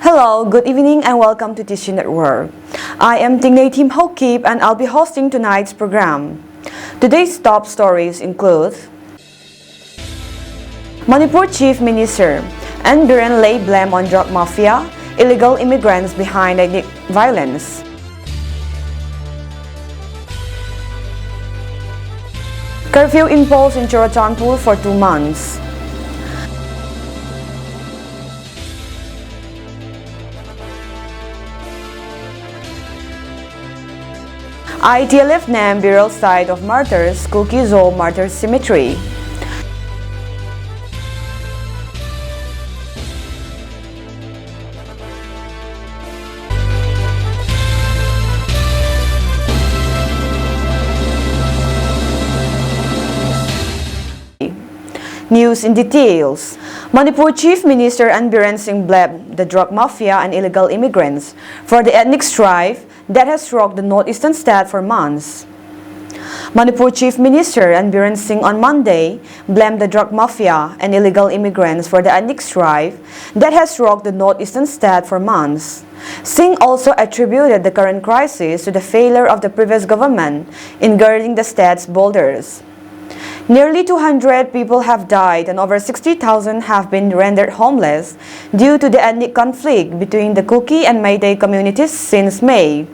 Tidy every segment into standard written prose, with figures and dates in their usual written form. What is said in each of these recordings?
Hello, good evening and welcome to Tissue Network. I am Tingnay Tim Hokip and I'll be hosting tonight's program. Today's top stories include Manipur Chief Minister and Brinda lay blame on drug mafia, illegal immigrants behind ethnic violence. Curfew imposed in Churachandpur for 2 months. ITLF named burial site of martyrs Curfew Martyr Cemetery. News in details. Manipur Chief Minister and Biren Singh blamed the drug mafia and illegal immigrants for the ethnic strife that has rocked the northeastern state for months. Manipur Chief Minister and Biren Singh on Monday blamed the drug mafia and illegal immigrants for the ethnic strife that has rocked the northeastern state for months. Singh also attributed the current crisis to the failure of the previous government in guarding the state's borders. Nearly 200 people have died and over 60,000 have been rendered homeless due to the ethnic conflict between the Kuki and Meitei communities since May.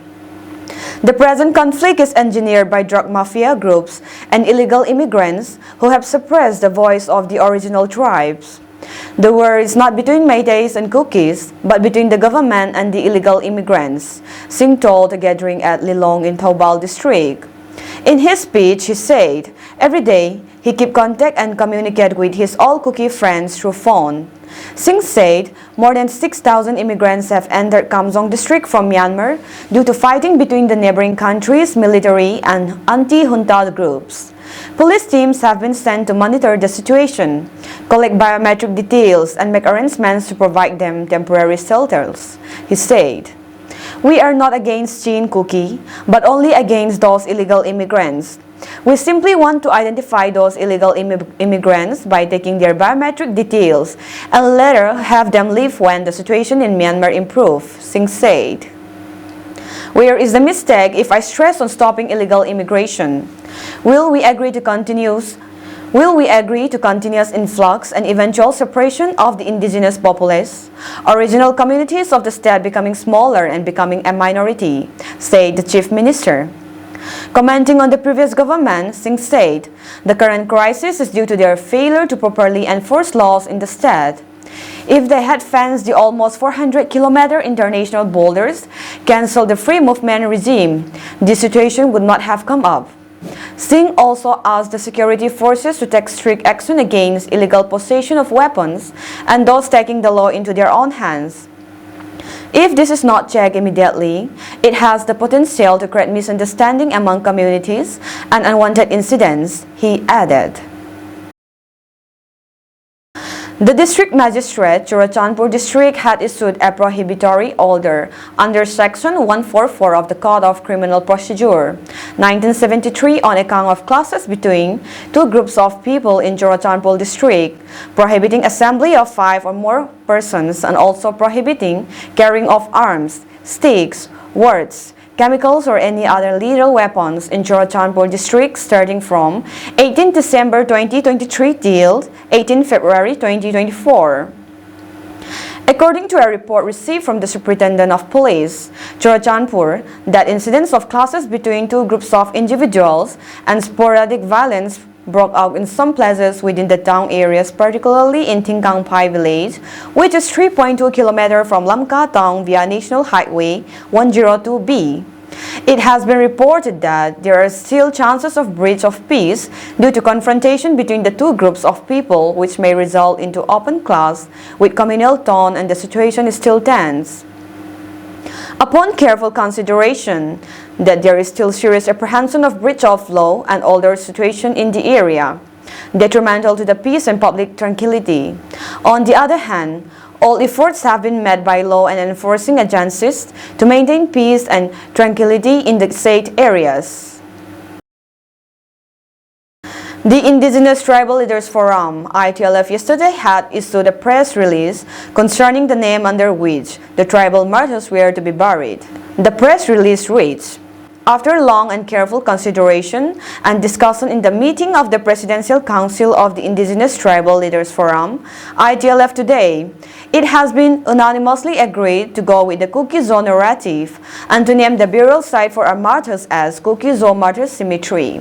The present conflict is engineered by drug mafia groups and illegal immigrants who have suppressed the voice of the original tribes. The war is not between Meiteis and Kukis, but between the government and the illegal immigrants, Singh told a gathering at Lilong in Taubal district. In his speech, he said, every day, he keep contact and communicate with his all Kuki friends through phone. Singh said more than 6,000 immigrants have entered Kamsong district from Myanmar due to fighting between the neighboring countries' military and anti-junta groups. Police teams have been sent to monitor the situation, collect biometric details, and make arrangements to provide them temporary shelters, he said. We are not against Chin Kuki, but only against those illegal immigrants. We simply want to identify those illegal immigrants by taking their biometric details and later have them leave when the situation in Myanmar improves, Singh said. Where is the mistake if I stress on stopping illegal immigration? Will we agree to continuous influx and eventual separation of the indigenous populace, original communities of the state becoming smaller and becoming a minority, said the chief minister. Commenting on the previous government, Singh said, the current crisis is due to their failure to properly enforce laws in the state. If they had fenced the almost 400-kilometer international borders, cancelled the free movement regime, this situation would not have come up. Singh also asked the security forces to take strict action against illegal possession of weapons and those taking the law into their own hands. If this is not checked immediately, it has the potential to create misunderstanding among communities and unwanted incidents, he added. The district magistrate, Churachandpur district, had issued a prohibitory order under Section 144 of the Code of Criminal Procedure, 1973 on account of clashes between two groups of people in Churachandpur district, prohibiting assembly of 5 or more persons and also prohibiting carrying of arms, sticks, words, chemicals or any other lethal weapons in Churachandpur district starting from 18 December 2023 till 18 February 2024. According to a report received from the Superintendent of Police, Churachandpur, that incidents of clashes between two groups of individuals and sporadic violence broke out in some places within the town areas, particularly in Tingkangpai village, which is 3.2 km from Lamka town via National Highway 102B. It has been reported that there are still chances of breach of peace due to confrontation between the two groups of people, which may result into open clash with communal tone, and the situation is still tense. Upon careful consideration that there is still serious apprehension of breach of law and other situation in the area, detrimental to the peace and public tranquility. On the other hand, all efforts have been made by law and enforcing agencies to maintain peace and tranquility in the said areas. The Indigenous Tribal Leaders Forum, ITLF, yesterday had issued a press release concerning the name under which the tribal martyrs were to be buried. The press release reads, "After long and careful consideration and discussion in the meeting of the Presidential Council of the Indigenous Tribal Leaders Forum, ITLF today, it has been unanimously agreed to go with the Kuki-Zo narrative and to name the burial site for our martyrs as Kuki-Zo Martyrs Cemetery.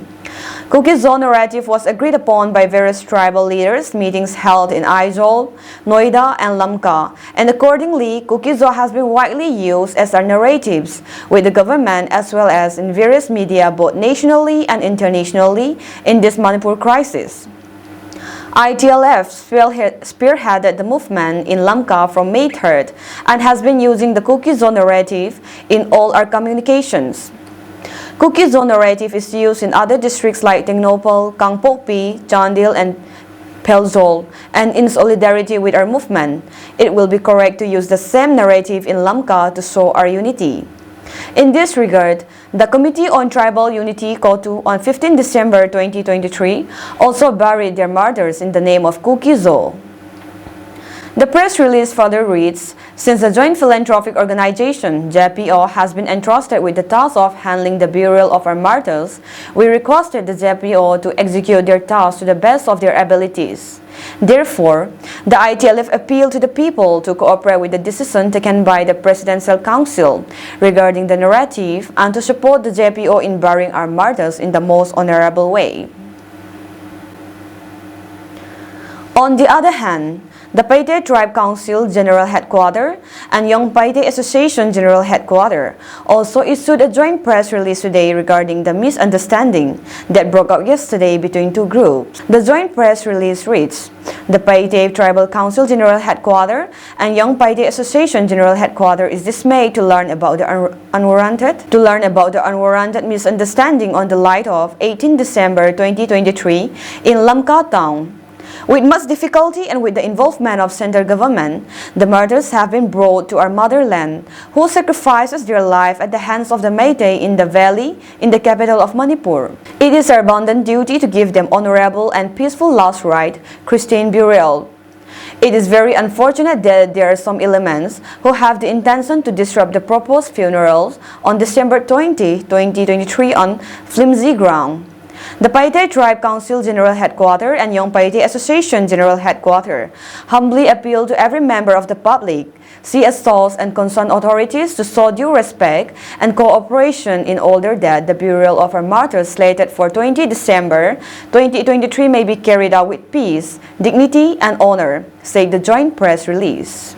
Kuki-Zo narrative was agreed upon by various tribal leaders, meetings held in Aizawl, Noida, and Lamka, and accordingly, Kuki-Zo has been widely used as our narratives with the government as well as in various media both nationally and internationally in this Manipur crisis. ITLF spearheaded the movement in Lamka from May 3rd and has been using the Kuki-Zo narrative in all our communications. Kuki-Zo narrative is used in other districts like Tengnopal, Kangpokpi, Chandil, and Pelzol, and in solidarity with our movement, it will be correct to use the same narrative in Lamka to show our unity. In this regard, the Committee on Tribal Unity Kotu on 15 December 2023 also buried their martyrs in the name of Kuki-Zo. The press release further reads, "Since the Joint Philanthropic Organization, JPO, has been entrusted with the task of handling the burial of our martyrs, we requested the JPO to execute their task to the best of their abilities. Therefore, the ITLF appealed to the people to cooperate with the decision taken by the Presidential Council regarding the narrative and to support the JPO in burying our martyrs in the most honorable way." On the other hand, the Paite Tribe Council General Headquarters and Young Paite Association General Headquarters also issued a joint press release today regarding the misunderstanding that broke out yesterday between two groups. The joint press release reads, "The Paite Tribal Council General Headquarters and Young Paite Association General Headquarters is dismayed to learn about the unwarranted misunderstanding on the night of 18 December 2023 in Lamka town. With much difficulty and with the involvement of central government, the martyrs have been brought to our motherland, who sacrifices their life at the hands of the Meitei in the valley in the capital of Manipur. It is our bounden duty to give them honorable and peaceful last rite, Christian burial. It is very unfortunate that there are some elements who have the intention to disrupt the proposed funerals on December 20, 2023 on flimsy ground. The Paite Tribe Council General Headquarters and Young Paite Association General Headquarters humbly appeal to every member of the public, CSOs and concerned authorities to show due respect and cooperation in order that the burial of our martyrs slated for 20 December 2023 may be carried out with peace, dignity, and honor," said the joint press release.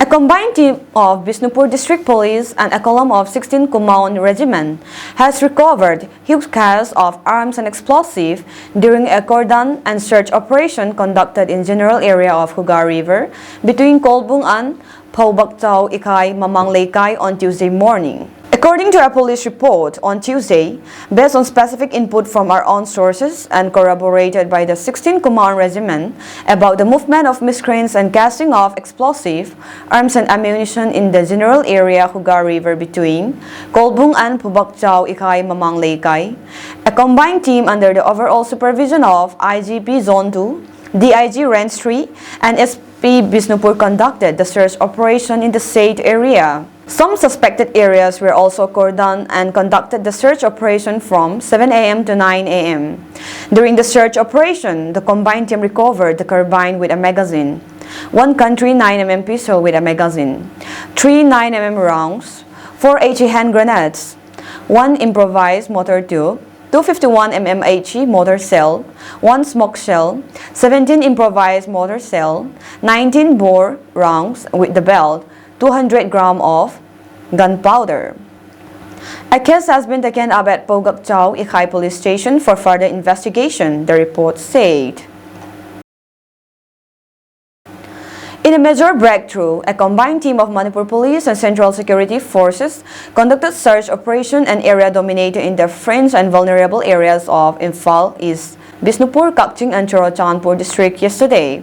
A combined team of Bisnupur District Police and a column of 16 Kumaon Regiment has recovered huge caches of arms and explosives during a cordon and search operation conducted in general area of Hugar River between Kolbung and Paubakchao Ikai Mamangleikai on Tuesday morning. According to a police report on Tuesday, based on specific input from our own sources and corroborated by the 16th Command Regiment about the movement of miscreants and casting of explosive arms and ammunition in the general area Hugar River between Kolbung and Pubakchao Ikai Mamangleikai, a combined team under the overall supervision of IGP Zone 2, DIG Range 3, and SP Bisnupur conducted the search operation in the said area. Some suspected areas were also cordoned and conducted the search operation from 7 a.m. to 9 a.m. During the search operation, the combined team recovered the carbine with a magazine, one country 9mm pistol with a magazine, 3 9mm rounds, 4 HE hand grenades, 1 improvised mortar tube, 251mm HE mortar shell, 1 smoke shell, 17 improvised mortar shell, 19 bore rounds with the belt, 200 grams of gunpowder. A case has been taken up at Pogakchao Ikai Police Station for further investigation, the report said. In a major breakthrough, a combined team of Manipur Police and Central Security Forces conducted search operation and area dominated in the fringe and vulnerable areas of Imphal East, Bisnupur, Kakching, and Chorochandpur district yesterday.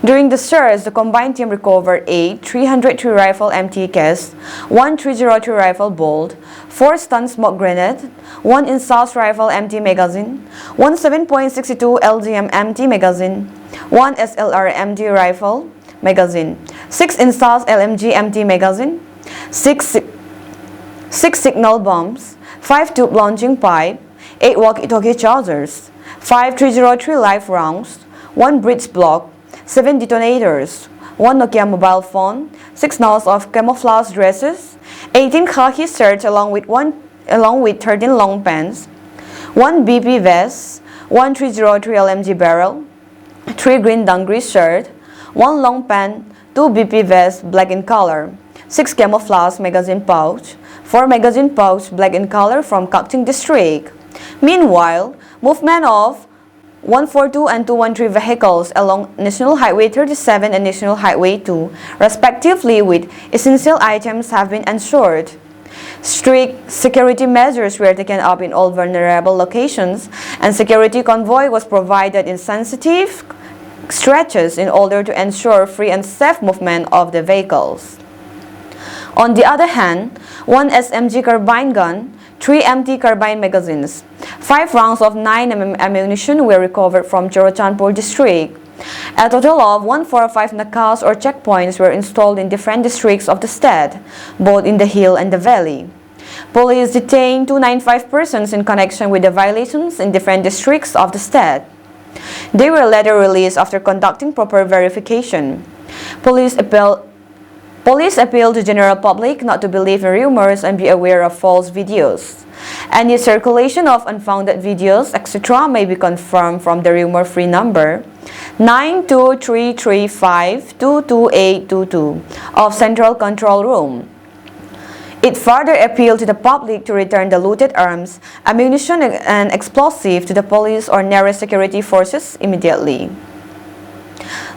During the search, the combined team recovered a 303 rifle empty case, 1 303 rifle bolt, 4 stun smoke grenade, 1 Insal's rifle empty magazine, 1 7.62 LGM empty magazine, 1 SLR empty rifle magazine, 6 Insal's LMG empty magazine, 6 signal bombs, 5 tube launching pipe, 8 walkie-talkie chargers, 5 303 live rounds, 1 bridge block, 7 detonators, 1 Nokia mobile phone, 6 nulls of camouflage dresses, 18 khaki shirts along with 13 long pants, 1 BP vest, 1 303 LMG barrel, 3 green dungaree shirt, 1 long pant, 2 BP vests black in color, 6 camouflage magazine pouch, 4 magazine pouch black in color from Kakching district. Meanwhile, movement of 142 and 213 vehicles along National Highway 37 and National Highway 2, respectively, with essential items have been ensured. Strict security measures were taken up in all vulnerable locations, and security convoy was provided in sensitive stretches in order to ensure free and safe movement of the vehicles. On the other hand, 1 SMG carbine gun, 3 empty carbine magazines, 5 rounds of 9mm ammunition were recovered from Chorochanpur district. A total of 145 nakals or checkpoints were installed in different districts of the state, both in the hill and the valley. Police detained 295 persons in connection with the violations in different districts of the state. They were later released after conducting proper verification. Police appealed to general public not to believe in rumors and be aware of false videos. Any circulation of unfounded videos, etc. may be confirmed from the rumor-free number 92335222822 of Central Control Room. It further appealed to the public to return the looted arms, ammunition and explosives to the police or nearest security forces immediately.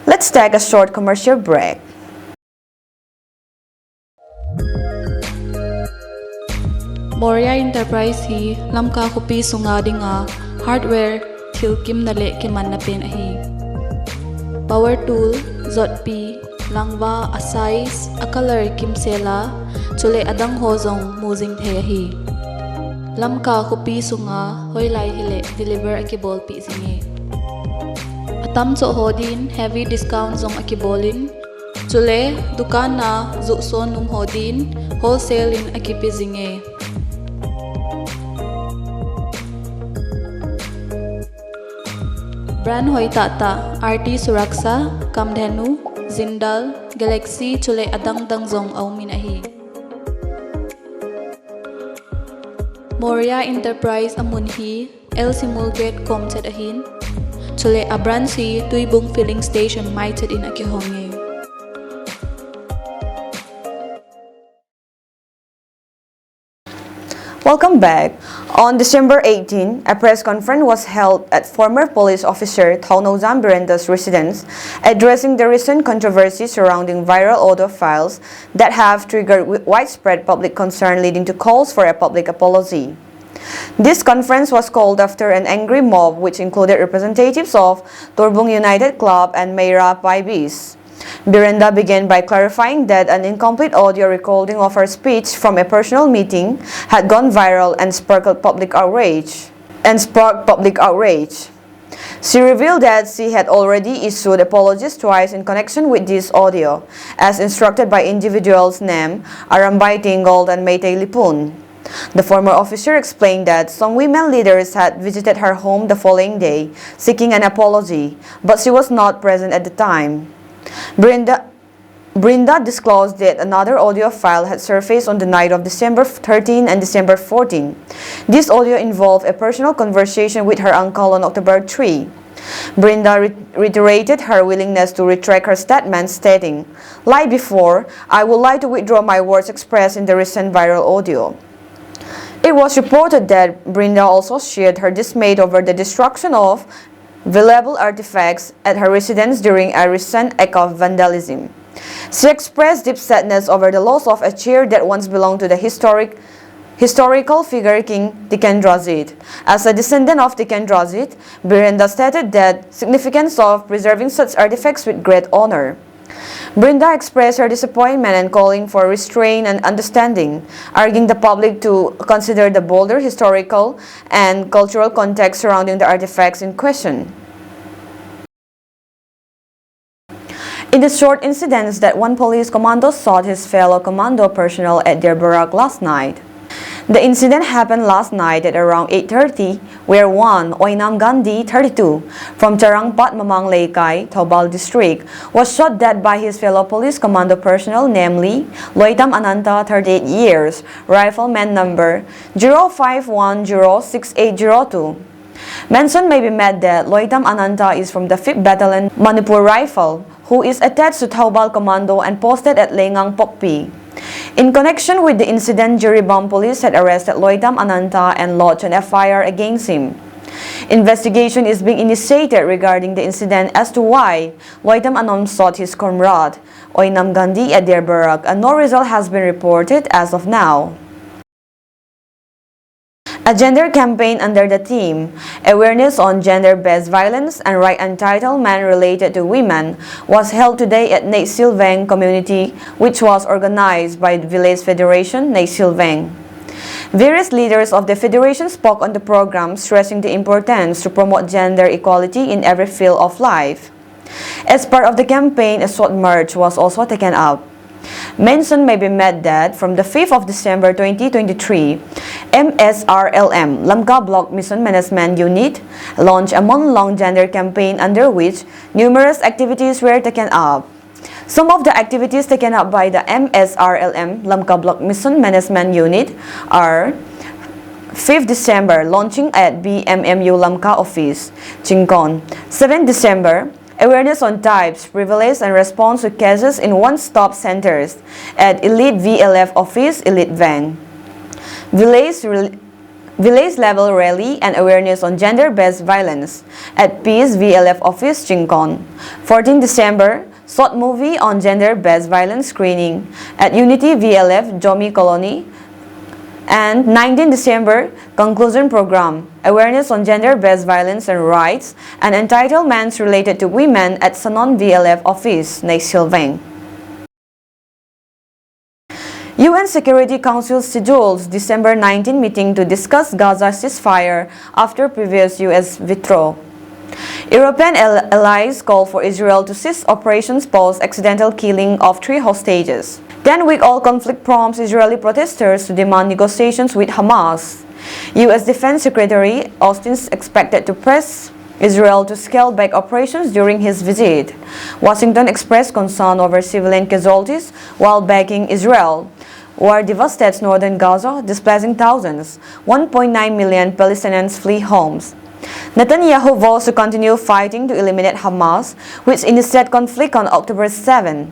Let's take a short commercial break. Moria Enterprise hi lamka kopi sunga dinga hardware thilkim nale kiman na pen ahi power tool zotpi langwa asais acolor kimsela chule adang hozong moving the ahi lamka kopi sunga hoilai hile deliver akibol pi singi atam cho hodin heavy discount zong akibolin chule dukan na zuson num hodin wholesale in akipi zinge Brand hoi tata RT Suraksha, Kamdhenu, Zindal, Galaxy chule adang zong aumin ahi. Moria Enterprise amunhi El Simulgate Comchet ahin. Chule abran si Tuibung Filling Station maited in akihonge. Welcome back. On December 18, a press conference was held at former police officer Thaunozam Birenda's residence, addressing the recent controversy surrounding viral audio files that have triggered widespread public concern, leading to calls for a public apology. This conference was called after an angry mob which included representatives of Torbung United Club and Meira Paibis. Brinda began by clarifying that an incomplete audio recording of her speech from a personal meeting had gone viral and sparked public outrage. She revealed that she had already issued apologies twice in connection with this audio, as instructed by individuals named Arambai Tingold and Meitei Lipun. The former officer explained that some women leaders had visited her home the following day, seeking an apology, but she was not present at the time. Brinda disclosed that another audio file had surfaced on the night of December 13 and December 14. This audio involved a personal conversation with her uncle on October 3. Brinda reiterated her willingness to retract her statement, stating, "Like before, I would like to withdraw my words expressed in the recent viral audio." It was reported that Brinda also shared her dismay over the destruction of valuable artifacts at her residence during a recent act of vandalism. She expressed deep sadness over the loss of a chair that once belonged to the historic historical figure King Tikendrajit. As a descendant of Tikendrajit, Brinda stated that significance of preserving such artifacts with great honor. Brinda expressed her disappointment and calling for restraint and understanding, urging the public to consider the bolder historical and cultural context surrounding the artifacts in question. In the short incidents that one police commando shot his fellow commando personnel at their barrack last night. The incident happened last night at around 8:30, where one Oinam Gandhi, 32, from Charangpat Mamang Laikai, Taubal district, was shot dead by his fellow police commando personnel, namely Loitam Ananta, 38 years, rifleman number 051068002. Mention may be made that Loitam Ananta is from the 5th Battalion Manipur Rifle, who is attached to Taubal Commando and posted at Lengang Pokpi. In connection with the incident, Jiribam police had arrested Loitam Ananta and lodged an FIR against him. Investigation is being initiated regarding the incident as to why Loitam Anam shot his comrade, Oinam Gandhi, at their barrack, and no result has been reported as of now. A gender campaign under the theme Awareness on Gender-Based Violence and Right Entitlement Related to Women was held today at Nay Silvang community, which was organized by the Village Federation Nay Silvang. Various leaders of the federation spoke on the program, stressing the importance to promote gender equality in every field of life. As part of the campaign, a short march was also taken up. Mention may be made that from the 5th of December 2023, MSRLM Lamka Block Mission Management Unit launched a month-long gender campaign under which numerous activities were taken up. Some of the activities taken up by the MSRLM Lamka Block Mission Management Unit are 5th December, launching at BMMU Lamka Office, Chinkon. 7th December, awareness on types, privilege, and response to cases in one-stop centers at Elite VLF Office, Elite Van. Village level rally and awareness on gender-based violence at Peace VLF Office, Chinkon. 14 December, short movie on gender-based violence screening at Unity VLF, Jomi Colony. And 19 December, conclusion program, awareness on gender-based violence and rights and entitlements related to women at Sanon VLF Office, Nay Silvang. UN Security Council schedules December 19 meeting to discuss Gaza ceasefire after previous US veto. European allies call for Israel to cease operations post-accidental killing of 3 hostages. 10-week-old conflict prompts Israeli protesters to demand negotiations with Hamas. U.S. Defense Secretary Austin is expected to press Israel to scale back operations during his visit. Washington expressed concern over civilian casualties while backing Israel. War devastates northern Gaza, displacing thousands. 1.9 million Palestinians flee homes. Netanyahu vows to continue fighting to eliminate Hamas, which initiated conflict on October 7.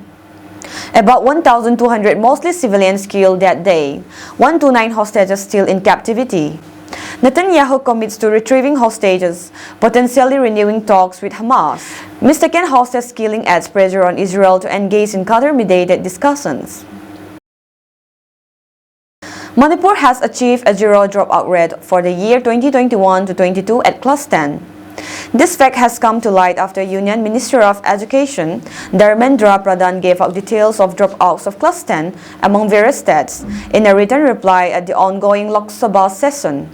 About 1,200 mostly civilians killed that day, 129 hostages still in captivity. Netanyahu commits to retrieving hostages, potentially renewing talks with Hamas. Mistaken hostage killing adds pressure on Israel to engage in Qatar-mediated discussions. Manipur has achieved a zero dropout rate for the year 2021-22 at Class 10. This fact has come to light after Union Minister of Education, Dharmendra Pradhan, gave out details of dropouts of Class 10 among various states in a written reply at the ongoing Lok Sabha session.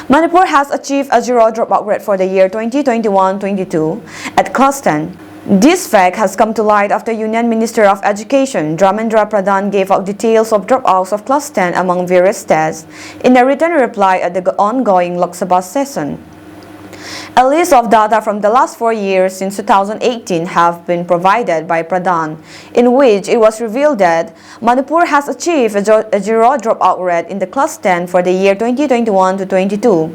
Manipur has achieved a zero dropout rate for the year 2021-22 at Class 10. This fact has come to light after Union Minister of Education, Dharmendra Pradhan, gave out details of dropouts of Class 10 among various states in a written reply at the ongoing Lok Sabha session. A list of data from the last 4 years since 2018 have been provided by Pradhan, in which it was revealed that Manipur has achieved a zero dropout rate in the Class 10 for the year 2021-22,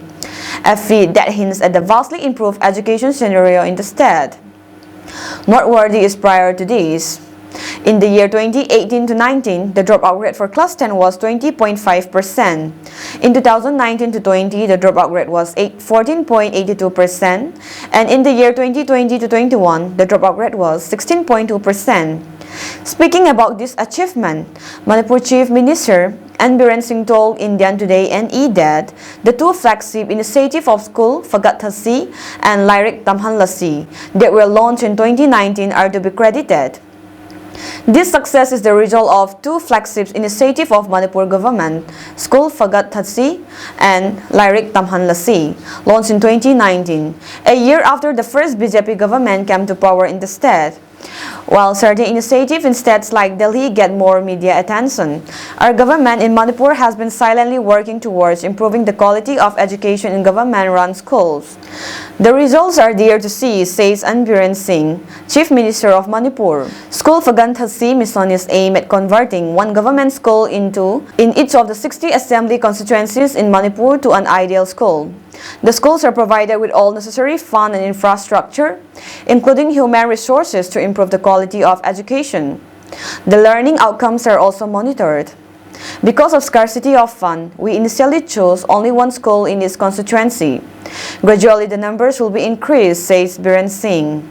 a feat that hints at the vastly improved education scenario in the state. Noteworthy is prior to this. In the year 2018-19, the dropout rate for Class 10 was 20.5%. In 2019-20, the dropout rate was 14.82%, and in the year 2020-21, the dropout rate was 16.2%. Speaking about this achievement, Manipur Chief Minister and Biren Singh told Indian Today NE that the two flagship initiatives of school Fagat Thasi and Lyric Tamhan Lassi that were launched in 2019 are to be credited. This success is the result of two flagship initiatives of Manipur government, School Fagat Thasi and Lyric Tamhan Lassi, launched in 2019, a year after the first BJP government came to power in the state. While certain initiatives in states like Delhi get more media attention, our government in Manipur has been silently working towards improving the quality of education in government-run schools. The results are there to see, says Biren Singh, Chief Minister of Manipur. School Fagat Thasi mission is aimed at converting one government school in each of the 60 assembly constituencies in Manipur to an ideal school. The schools are provided with all necessary fund and infrastructure, including human resources to improve the quality of education. The learning outcomes are also monitored. Because of scarcity of fund, we initially chose only one school in this constituency. Gradually, the numbers will be increased, says Biren Singh.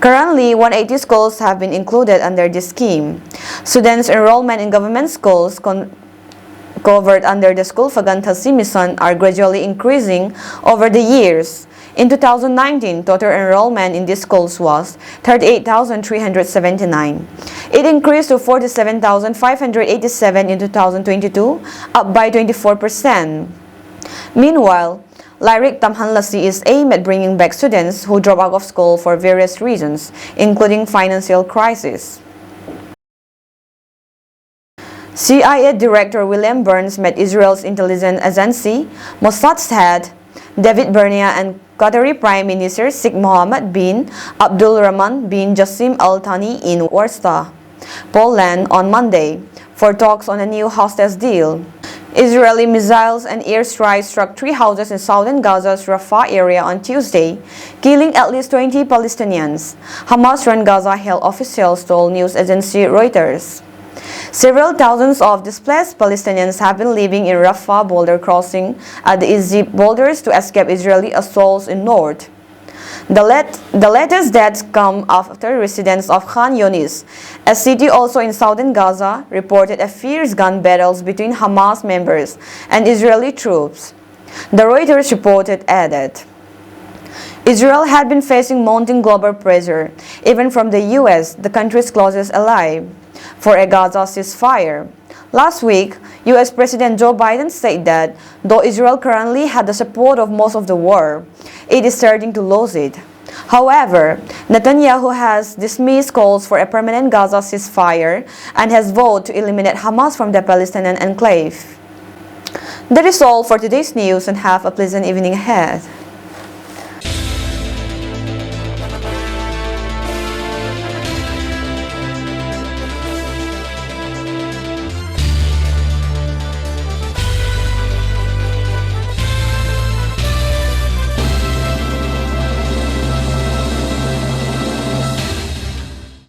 Currently, 180 schools have been included under this scheme. Students' enrollment in government schools covered under the School Fagat Thasi mission are gradually increasing over the years. In 2019, total enrollment in these schools was 38,379. It increased to 47,587 in 2022, up by 24%. Meanwhile, Lyric Tamhan Lassi is aimed at bringing back students who drop out of school for various reasons, including financial crisis. CIA Director William Burns met Israel's intelligence agency, Mossad's head, David Bernia, and Qatari Prime Minister Sheikh Mohammed bin Abdul Rahman bin Jassim Al Thani in Warsaw, Poland on Monday for talks on a new hostage deal. Israeli missiles and airstrikes struck 3 houses in southern Gaza's Rafah area on Tuesday, killing at least 20 Palestinians, Hamas-run Gaza health officials told news agency Reuters. Several thousands of displaced Palestinians have been living in Rafah border crossing at the Egypt borders to escape Israeli assaults in north. The latest deaths come after residents of Khan Yunis, a city also in southern Gaza, reported a fierce gun battles between Hamas members and Israeli troops. The Reuters reported added, Israel had been facing mounting global pressure, even from the US, the country's closest ally, for a Gaza ceasefire. Last week, US President Joe Biden said that though Israel currently had the support of most of the world, it is starting to lose it. However, Netanyahu has dismissed calls for a permanent Gaza ceasefire and has vowed to eliminate Hamas from the Palestinian enclave. That is all for today's news, and have a pleasant evening ahead.